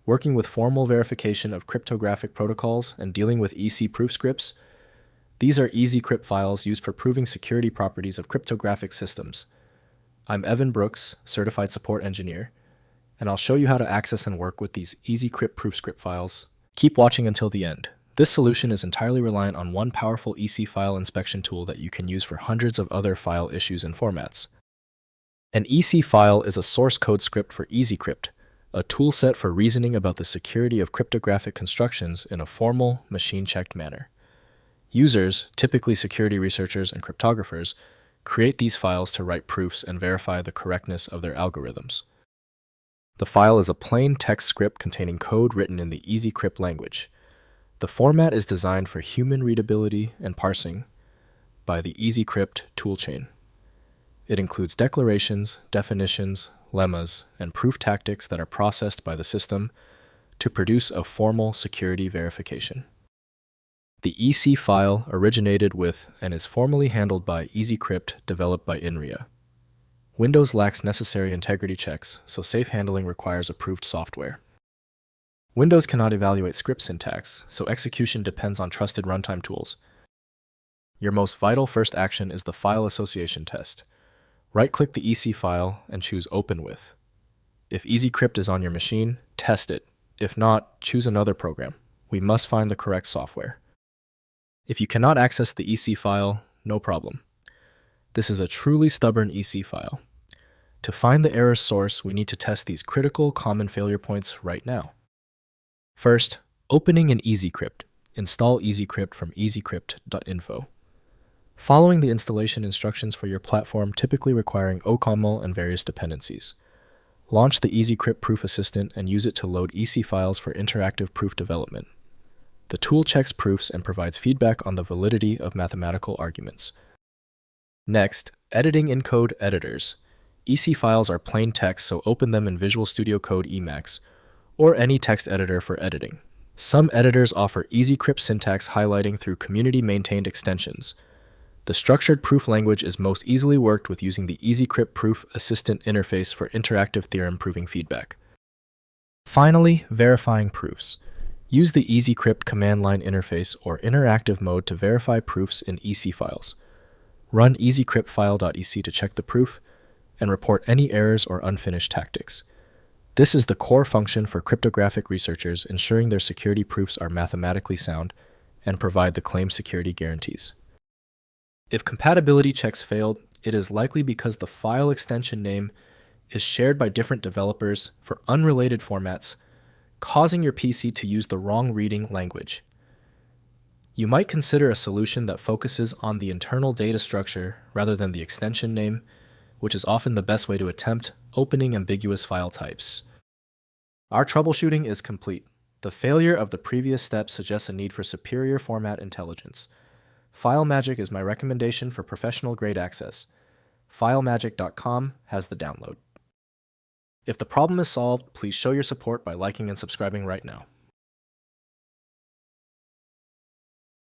working with formal verification of cryptographic protocols and dealing with EasyProof scripts. These are EasyCrypt files used for proving security properties of cryptographic systems. I'm Evan Brooks, Certified Support Engineer, and I'll show you how to access and work with these EasyCrypt proofscript files. Keep watching until the end. This solution is entirely reliant on one powerful EC file inspection tool that you can use for hundreds of other file issues and formats. An EC file is a source code script for EasyCrypt, a toolset for reasoning about the security of cryptographic constructions in a formal, machine-checked manner. Users, typically security researchers and cryptographers, create these files to write proofs and verify the correctness of their algorithms. The file is a plain text script containing code written in the EasyCrypt language. The format is designed for human readability and parsing by the EasyCrypt toolchain. It includes declarations, definitions, lemmas, and proof tactics that are processed by the system to produce a formal security verification. The EC file originated with and is formally handled by EasyCrypt, developed by INRIA. Windows lacks necessary integrity checks, so safe handling requires approved software. Windows cannot evaluate script syntax, so execution depends on trusted runtime tools. Your most vital first action is the file association test. Right-click the EC file and choose Open With. If EasyCrypt is on your machine, test it. If not, choose another program. We must find the correct software. If you cannot access the EC file, no problem. This is a truly stubborn EC file. To find the error source, we need to test these critical common failure points right now. First, opening an EasyCrypt. Install EasyCrypt from easycrypt.info. Following the installation instructions for your platform, typically requiring OCaml and various dependencies. Launch the EasyCrypt Proof Assistant and use it to load EC files for interactive proof development. The tool checks proofs and provides feedback on the validity of mathematical arguments. Next, editing in code editors. EC files are plain text, so open them in Visual Studio Code Emacs or any text editor for editing. Some editors offer EasyCrypt syntax highlighting through community-maintained extensions. The structured proof language is most easily worked with using the EasyCrypt Proof Assistant interface for interactive theorem proving feedback. Finally, verifying proofs. Use the EasyCrypt command line interface or interactive mode to verify proofs in EC files. Run easycryptfile.ec to check the proof and report any errors or unfinished tactics. This is the core function for cryptographic researchers, ensuring their security proofs are mathematically sound and provide the claimed security guarantees. If compatibility checks failed, it is likely because the file extension name is shared by different developers for unrelated formats, causing your PC to use the wrong reading language. You might consider a solution that focuses on the internal data structure rather than the extension name, which is often the best way to attempt opening ambiguous file types. Our troubleshooting is complete. The failure of the previous step suggests a need for superior format intelligence. FileMagick is my recommendation for professional-grade access. FileMagick.com has the download. If the problem is solved, please show your support by liking and subscribing right now.